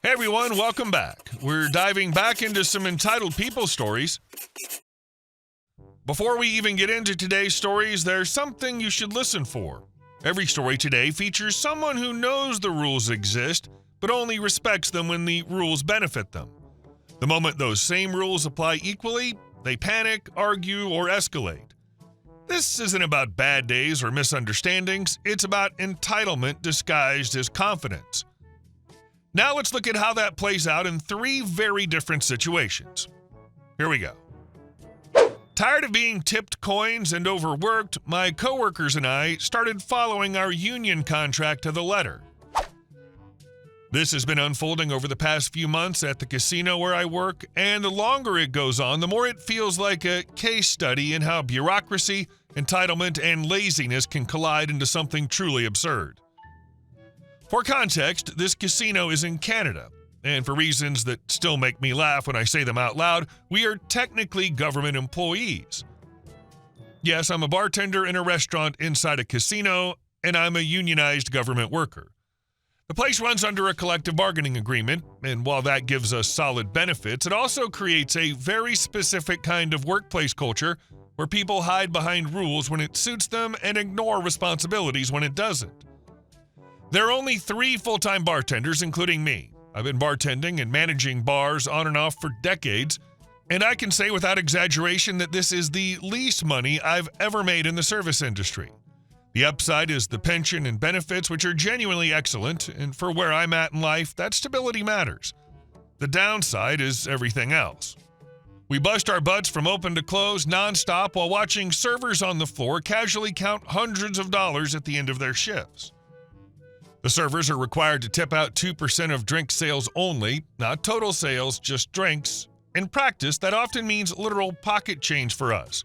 Hey everyone, welcome back. We're diving back into some entitled people stories. Before we even get into today's stories, there's something you should listen for. Every story today features someone who knows the rules exist, but only respects them when the rules benefit them. The moment those same rules apply equally, they panic, argue, or escalate. This isn't about bad days or misunderstandings, it's about entitlement disguised as confidence. Now let's look at how that plays out in three very different situations. Here we go. Tired of being tipped coins and overworked, my coworkers and I started following our union contract to the letter. This has been unfolding over the past few months at the casino where I work, and the longer it goes on, the more it feels like a case study in how bureaucracy, entitlement, and laziness can collide into something truly absurd. For context, this casino is in Canada, and for reasons that still make me laugh when I say them out loud, we are technically government employees. Yes, I'm a bartender in a restaurant inside a casino, and I'm a unionized government worker. The place runs under a collective bargaining agreement, and while that gives us solid benefits, it also creates a very specific kind of workplace culture where people hide behind rules when it suits them and ignore responsibilities when it doesn't. There are only 3 full-time bartenders, including me. I've been bartending and managing bars on and off for decades, and I can say without exaggeration that this is the least money I've ever made in the service industry. The upside is the pension and benefits, which are genuinely excellent, and for where I'm at in life, that stability matters. The downside is everything else. We bust our butts from open to close nonstop while watching servers on the floor casually count hundreds of dollars at the end of their shifts. The servers are required to tip out 2% of drink sales only, not total sales, just drinks. In practice, that often means literal pocket change for us.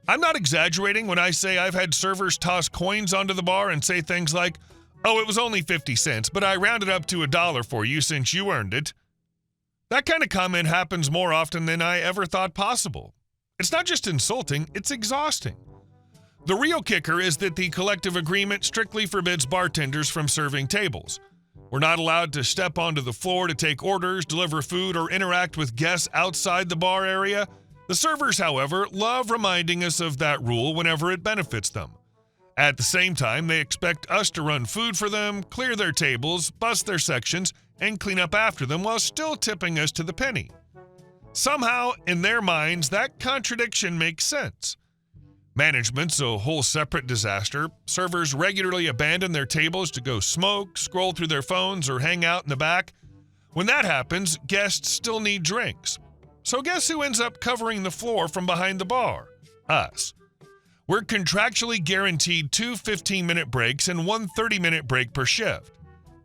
I'm not exaggerating when I say I've had servers toss coins onto the bar and say things like, "Oh, it was only 50 cents, but I rounded up to $1 for you since you earned it." That kind of comment happens more often than I ever thought possible. It's not just insulting, it's exhausting. The real kicker is that the collective agreement strictly forbids bartenders from serving tables. We're not allowed to step onto the floor to take orders, deliver food, or interact with guests outside the bar area. The servers, however, love reminding us of that rule whenever it benefits them. At the same time, they expect us to run food for them, clear their tables, bust their sections, and clean up after them while still tipping us to the penny. Somehow, in their minds, that contradiction makes sense. Management's a whole separate disaster. Servers regularly abandon their tables to go smoke, scroll through their phones, or hang out in the back. When that happens, guests still need drinks. So guess who ends up covering the floor from behind the bar? Us. We're contractually guaranteed 2 15-minute breaks and 1 30-minute break per shift.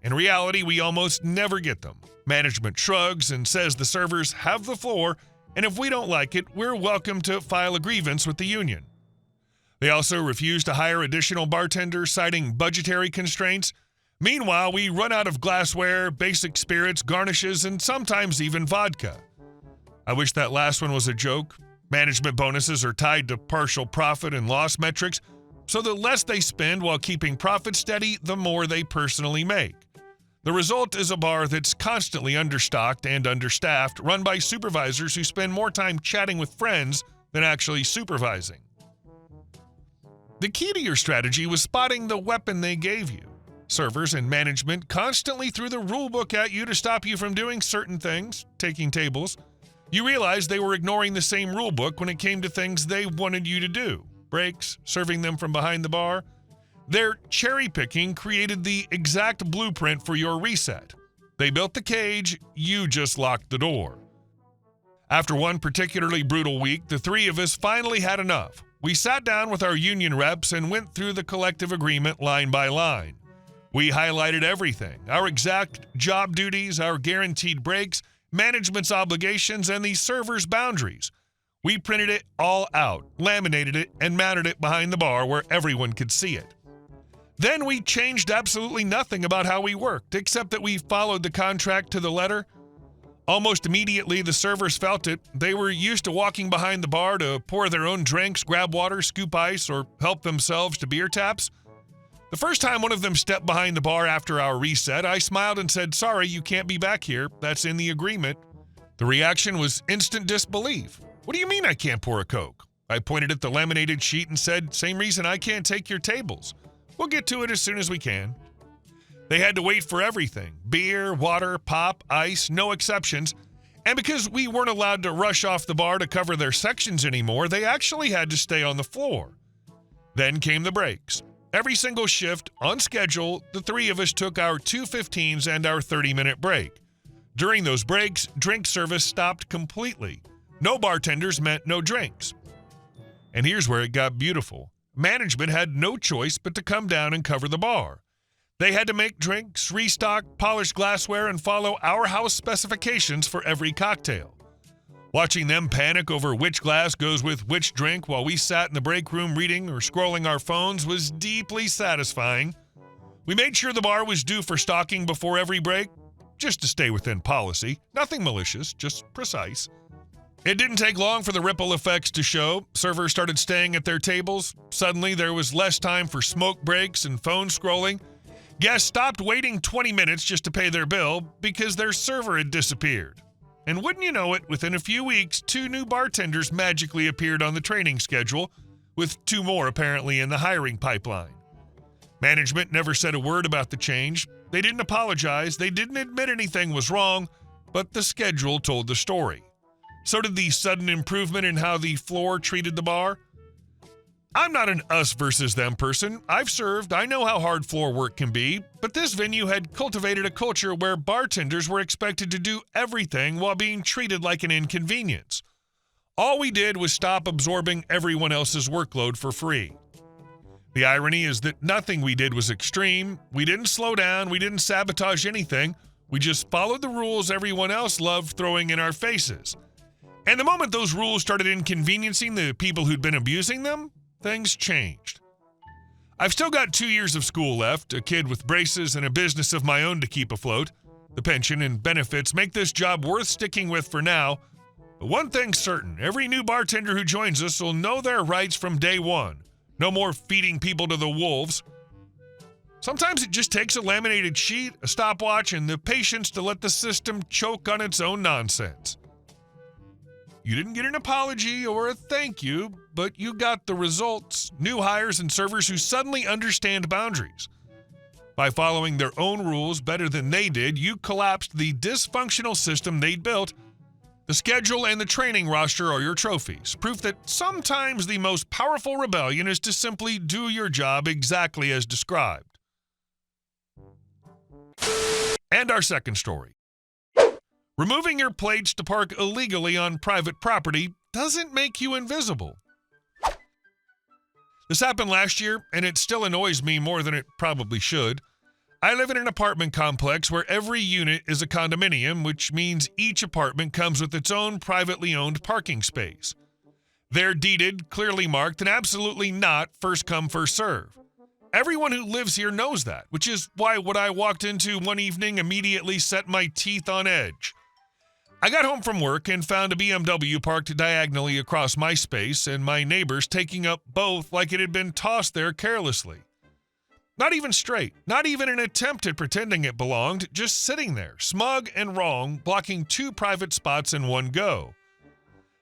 In reality, we almost never get them. Management shrugs and says the servers have the floor, and if we don't like it, we're welcome to file a grievance with the union. They also refuse to hire additional bartenders, citing budgetary constraints. Meanwhile, we run out of glassware, basic spirits, garnishes, and sometimes even vodka. I wish that last one was a joke. Management bonuses are tied to partial profit and loss metrics, so the less they spend while keeping profits steady, the more they personally make. The result is a bar that's constantly understocked and understaffed, run by supervisors who spend more time chatting with friends than actually supervising. The key to your strategy was spotting the weapon they gave you. Servers and management constantly threw the rulebook at you to stop you from doing certain things, taking tables. You realized they were ignoring the same rulebook when it came to things they wanted you to do, breaks, serving them from behind the bar. Their cherry-picking created the exact blueprint for your reset. They built the cage, you just locked the door. After one particularly brutal week, the 3 of us finally had enough. We sat down with our union reps and went through the collective agreement line by line. We highlighted everything: our exact job duties, our guaranteed breaks, management's obligations, and the server's boundaries. We printed it all out, laminated it, and mounted it behind the bar where everyone could see it. Then we changed absolutely nothing about how we worked, except that we followed the contract to the letter. Almost immediately, the servers felt it. They were used to walking behind the bar to pour their own drinks, grab water, scoop ice, or help themselves to beer taps. The first time one of them stepped behind the bar after our reset, I smiled and said, "Sorry, you can't be back here. That's in the agreement." The reaction was instant disbelief. "What do you mean I can't pour a Coke?" I pointed at the laminated sheet and said, "Same reason I can't take your tables. We'll get to it as soon as we can." They had to wait for everything: beer, water, pop, ice, no exceptions. And because we weren't allowed to rush off the bar to cover their sections anymore, they actually had to stay on the floor. Then came the breaks. Every single shift, on schedule, the three of us took our 2:15s and our 30-minute break. During those breaks, drink service stopped completely. No bartenders meant no drinks. And here's where it got beautiful. Management had no choice but to come down and cover the bar. They had to make drinks, restock, polish glassware, and follow our house specifications for every cocktail. Watching them panic over which glass goes with which drink while we sat in the break room reading or scrolling our phones was deeply satisfying. We made sure the bar was due for stocking before every break, just to stay within policy. Nothing malicious, just precise. It didn't take long for the ripple effects to show. Servers started staying at their tables. Suddenly, there was less time for smoke breaks and phone scrolling. Guests stopped waiting 20 minutes just to pay their bill because their server had disappeared. And wouldn't you know it, within a few weeks, 2 new bartenders magically appeared on the training schedule, with 2 more apparently in the hiring pipeline. Management never said a word about the change. They didn't apologize. They didn't admit anything was wrong, but the schedule told the story. So did the sudden improvement in how the floor treated the bar. I'm not an us versus them person. I've served, I know how hard floor work can be, but this venue had cultivated a culture where bartenders were expected to do everything while being treated like an inconvenience. All we did was stop absorbing everyone else's workload for free. The irony is that nothing we did was extreme. We didn't slow down, we didn't sabotage anything. We just followed the rules everyone else loved throwing in our faces. And the moment those rules started inconveniencing the people who'd been abusing them, things changed. I've still got 2 years of school left, a kid with braces, and a business of my own to keep afloat. The pension and benefits make this job worth sticking with for now. But one thing's certain, every new bartender who joins us will know their rights from day one. No more feeding people to the wolves. Sometimes it just takes a laminated sheet, a stopwatch, and the patience to let the system choke on its own nonsense. You didn't get an apology or a thank you, but you got the results: new hires and servers who suddenly understand boundaries. By following their own rules better than they did, you collapsed the dysfunctional system they'd built. The schedule and the training roster are your trophies, proof that sometimes the most powerful rebellion is to simply do your job exactly as described. And our second story. Removing your plates to park illegally on private property doesn't make you invisible. This happened last year, and it still annoys me more than it probably should. I live in an apartment complex where every unit is a condominium, which means each apartment comes with its own privately owned parking space. They're deeded, clearly marked, and absolutely not first come, first serve. Everyone who lives here knows that, which is why what I walked into one evening immediately set my teeth on edge. I got home from work and found a BMW parked diagonally across my space and my neighbors taking up both like it had been tossed there carelessly. Not even straight, not even an attempt at pretending it belonged, just sitting there, smug and wrong, blocking 2 private spots in one go.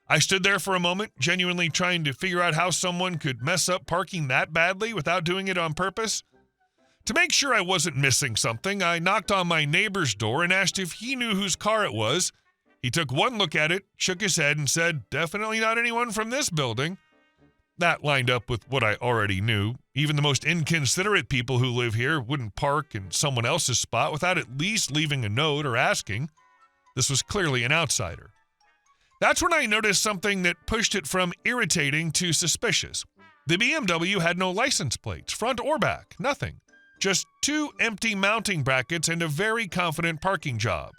I stood there for a moment, genuinely trying to figure out how someone could mess up parking that badly without doing it on purpose. To make sure I wasn't missing something, I knocked on my neighbor's door and asked if he knew whose car it was. He took one look at it, shook his head, and said, "Definitely not anyone from this building." That lined up with what I already knew. Even the most inconsiderate people who live here wouldn't park in someone else's spot without at least leaving a note or asking. This was clearly an outsider. That's when I noticed something that pushed it from irritating to suspicious. The BMW had no license plates, front or back, nothing. Just 2 empty mounting brackets and a very confident parking job.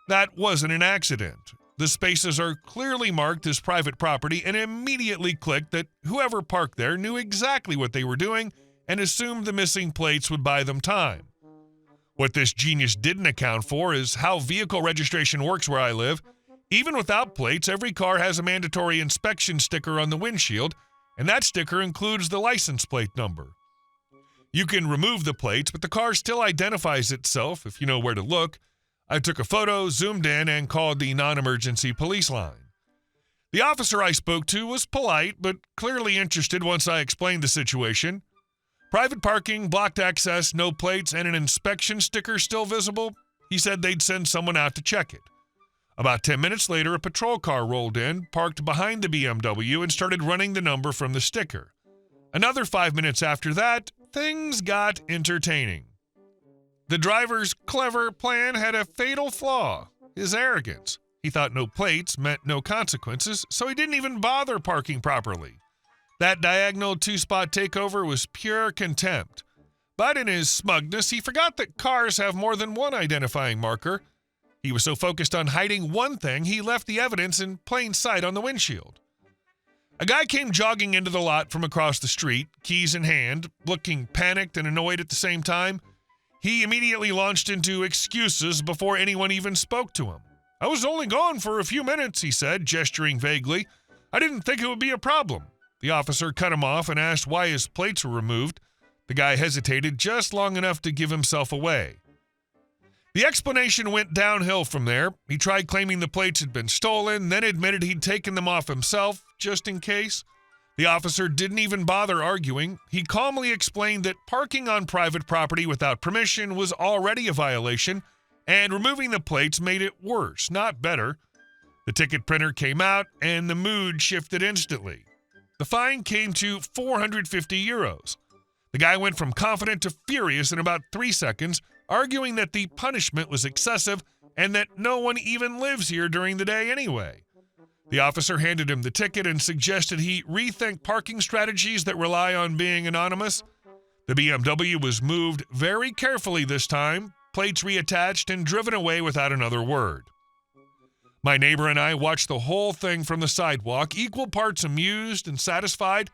That wasn't an accident. The spaces are clearly marked as private property and immediately clicked that whoever parked there knew exactly what they were doing and assumed the missing plates would buy them time. What this genius didn't account for is how vehicle registration works where I live. Even without plates, every car has a mandatory inspection sticker on the windshield, and that sticker includes the license plate number. You can remove the plates, but the car still identifies itself if you know where to look. I took a photo, zoomed in, and called the non-emergency police line. The officer I spoke to was polite, but clearly interested once I explained the situation. Private parking, blocked access, no plates, and an inspection sticker still visible. He said they'd send someone out to check it. About 10 minutes later, a patrol car rolled in, parked behind the BMW, and started running the number from the sticker. Another 5 minutes after that, things got entertaining. The driver's clever plan had a fatal flaw: his arrogance. He thought no plates meant no consequences, so he didn't even bother parking properly. That diagonal two-spot takeover was pure contempt. But in his smugness, he forgot that cars have more than one identifying marker. He was so focused on hiding one thing, he left the evidence in plain sight on the windshield. A guy came jogging into the lot from across the street, keys in hand, looking panicked and annoyed at the same time. He immediately launched into excuses before anyone even spoke to him. "I was only gone for a few minutes," he said, gesturing vaguely. "I didn't think it would be a problem." The officer cut him off and asked why his plates were removed. The guy hesitated just long enough to give himself away. The explanation went downhill from there. He tried claiming the plates had been stolen, then admitted he'd taken them off himself, just in case. The officer didn't even bother arguing. He calmly explained that parking on private property without permission was already a violation, and removing the plates made it worse, not better. The ticket printer came out, and the mood shifted instantly. The fine came to €450. The guy went from confident to furious in about 3 seconds, arguing that the punishment was excessive and that no one even lives here during the day anyway. The officer handed him the ticket and suggested he rethink parking strategies that rely on being anonymous. The BMW was moved very carefully this time, plates reattached, and driven away without another word. My neighbor and I watched the whole thing from the sidewalk, equal parts amused and satisfied.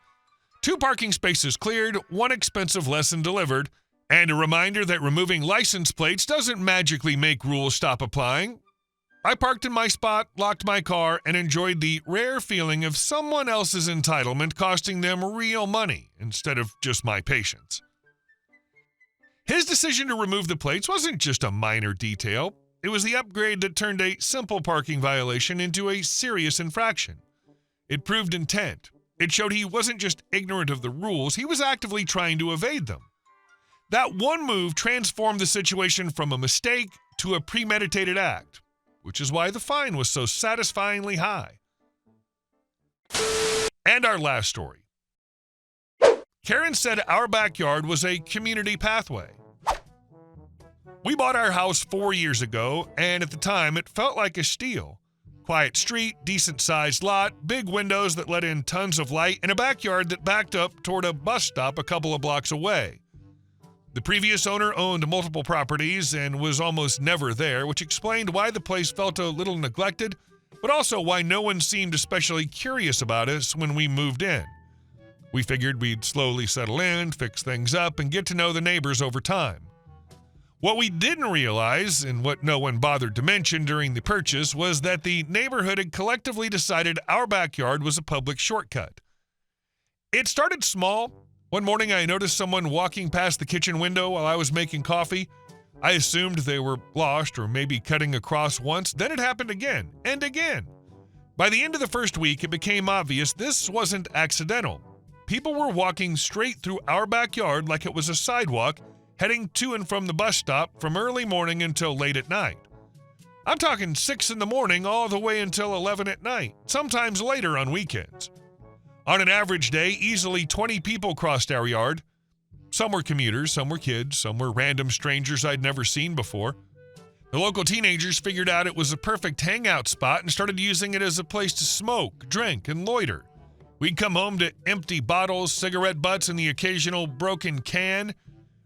2 parking spaces cleared, 1 expensive lesson delivered, and a reminder that removing license plates doesn't magically make rules stop applying. I parked in my spot, locked my car, and enjoyed the rare feeling of someone else's entitlement costing them real money instead of just my patience. His decision to remove the plates wasn't just a minor detail. It was the upgrade that turned a simple parking violation into a serious infraction. It proved intent. It showed he wasn't just ignorant of the rules, he was actively trying to evade them. That one move transformed the situation from a mistake to a premeditated act, which is why the fine was so satisfyingly high. And our last story. Karen said our backyard was a community pathway. We bought our house 4 years ago, and at the time it felt like a steal. Quiet street, decent-sized lot, big windows that let in tons of light, and a backyard that backed up toward a bus stop a couple of blocks away. The previous owner owned multiple properties and was almost never there, which explained why the place felt a little neglected, but also why no one seemed especially curious about us when we moved in. We figured we'd slowly settle in, fix things up, and get to know the neighbors over time. What we didn't realize, and what no one bothered to mention during the purchase, was that the neighborhood had collectively decided our backyard was a public shortcut. It started small. One morning I noticed someone walking past the kitchen window while I was making coffee. I assumed they were lost or maybe cutting across once. Then it happened again and again. By the end of the first week, it became obvious this wasn't accidental. People were walking straight through our backyard like it was a sidewalk, heading to and from the bus stop from early morning until late at night. I'm talking 6 in the morning all the way until 11 at night, sometimes later on weekends. On an average day, easily 20 people crossed our yard. Some were commuters, some were kids, some were random strangers I'd never seen before. The local teenagers figured out it was a perfect hangout spot and started using it as a place to smoke, drink, and loiter. We'd come home to empty bottles, cigarette butts, and the occasional broken can.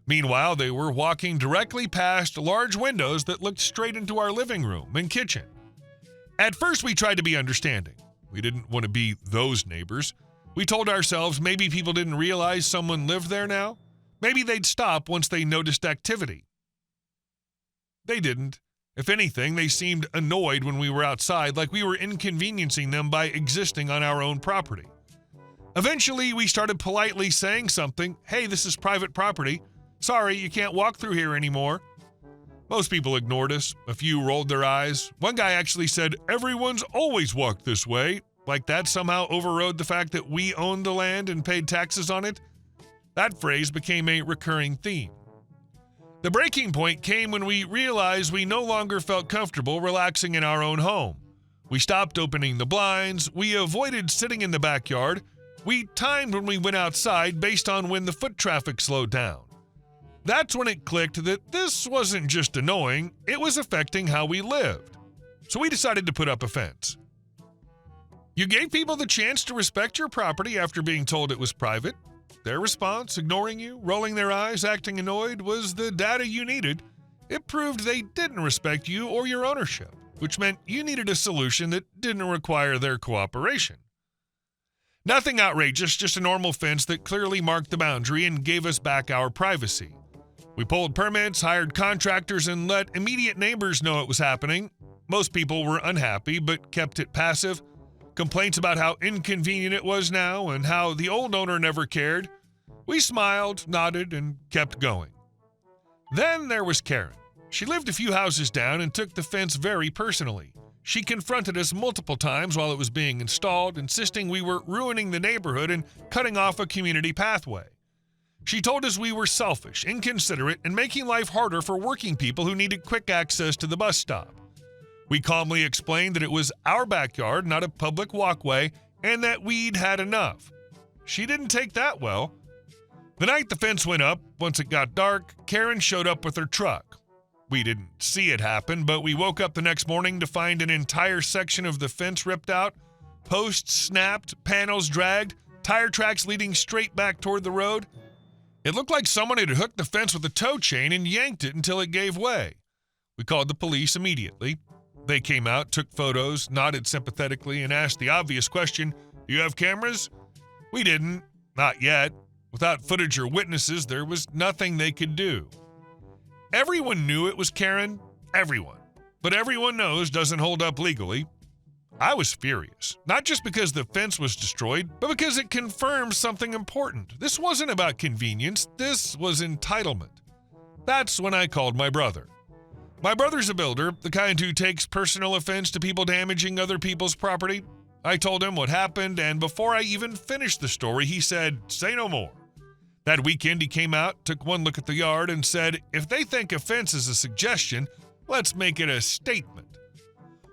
Meanwhile, they were walking directly past large windows that looked straight into our living room and kitchen. At first, we tried to be understanding. We didn't want to be those neighbors. We told ourselves maybe people didn't realize someone lived there now. Maybe they'd stop once they noticed activity. They didn't. If anything, they seemed annoyed when we were outside, like we were inconveniencing them by existing on our own property. Eventually, we started politely saying something. Hey, this is private property. Sorry, you can't walk through here anymore. Most people ignored us. A few rolled their eyes. One guy actually said, everyone's always walked this way. Like that somehow overrode the fact that we owned the land and paid taxes on it. That phrase became a recurring theme. The breaking point came when we realized we no longer felt comfortable relaxing in our own home. We stopped opening the blinds. We avoided sitting in the backyard. We timed when we went outside based on when the foot traffic slowed down. That's when it clicked that this wasn't just annoying, it was affecting how we lived. So we decided to put up a fence. You gave people the chance to respect your property after being told it was private. Their response, ignoring you, rolling their eyes, acting annoyed, was the data you needed. It proved they didn't respect you or your ownership, which meant you needed a solution that didn't require their cooperation. Nothing outrageous, just a normal fence that clearly marked the boundary and gave us back our privacy. We pulled permits, hired contractors, and let immediate neighbors know it was happening. Most people were unhappy, but kept it passive. Complaints about how inconvenient it was now and how the old owner never cared. We smiled, nodded, and kept going. Then there was Karen. She lived a few houses down and took the fence very personally. She confronted us multiple times while it was being installed, insisting we were ruining the neighborhood and cutting off a community pathway. She told us we were selfish, inconsiderate, and making life harder for working people who needed quick access to the bus stop. We calmly explained that it was our backyard, not a public walkway, and that we'd had enough. She didn't take that well. The night the fence went up, once it got dark, Karen showed up with her truck. We didn't see it happen, but we woke up the next morning to find an entire section of the fence ripped out, posts snapped, panels dragged, tire tracks leading straight back toward the road. It looked like someone had hooked the fence with a tow chain and yanked it until it gave way. We called the police immediately. They came out, took photos, nodded sympathetically, and asked the obvious question, "Do you have cameras?" We didn't. Not yet. Without footage or witnesses, there was nothing they could do. Everyone knew it was Karen. Everyone. But everyone knows doesn't hold up legally. I was furious, not just because the fence was destroyed, but because it confirmed something important. This wasn't about convenience, this was entitlement. That's when I called my brother. My brother's a builder, the kind who takes personal offense to people damaging other people's property. I told him what happened, and before I even finished the story, he said, "Say no more." That weekend he came out, took one look at the yard, and said, "If they think a fence is a suggestion, let's make it a statement."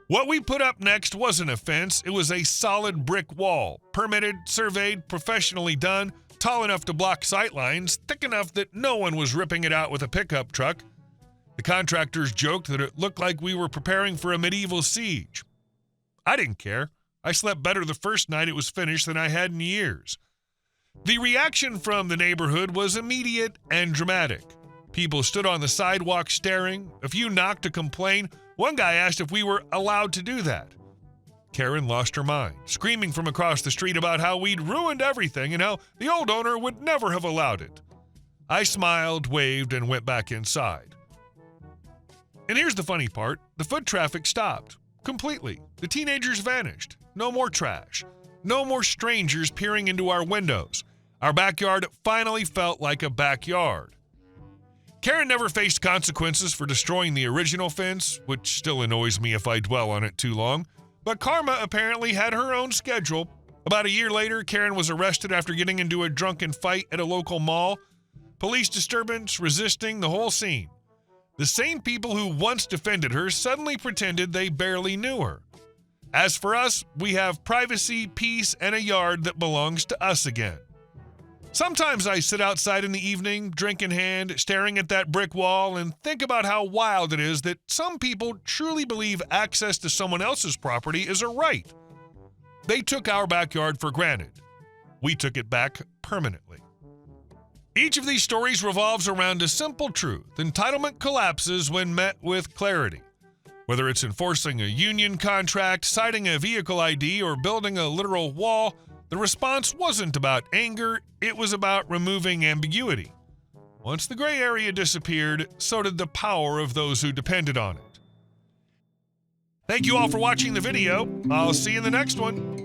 What we put up next wasn't a fence, it was a solid brick wall, permitted, surveyed, professionally done, tall enough to block sightlines, thick enough that no one was ripping it out with a pickup truck. The contractors joked that it looked like we were preparing for a medieval siege. I didn't care. I slept better the first night it was finished than I had in years. The reaction from the neighborhood was immediate and dramatic. People stood on the sidewalk staring. A few knocked to complain. One guy asked if we were allowed to do that. Karen lost her mind, screaming from across the street about how we'd ruined everything and how the old owner would never have allowed it. I smiled, waved, and went back inside. And here's the funny part. The foot traffic stopped. Completely. The teenagers vanished. No more trash. No more strangers peering into our windows. Our backyard finally felt like a backyard. Karen never faced consequences for destroying the original fence, which still annoys me if I dwell on it too long, but karma apparently had her own schedule. About a year later, Karen was arrested after getting into a drunken fight at a local mall. Police disturbance, resisting, the whole scene. The same people who once defended her suddenly pretended they barely knew her. As for us, we have privacy, peace, and a yard that belongs to us again. Sometimes I sit outside in the evening, drink in hand, staring at that brick wall, and think about how wild it is that some people truly believe access to someone else's property is a right. They took our backyard for granted. We took it back permanently. Each of these stories revolves around a simple truth. Entitlement collapses when met with clarity. Whether it's enforcing a union contract, citing a vehicle ID, or building a literal wall, the response wasn't about anger, it was about removing ambiguity. Once the gray area disappeared, so did the power of those who depended on it. Thank you all for watching the video. I'll see you in the next one.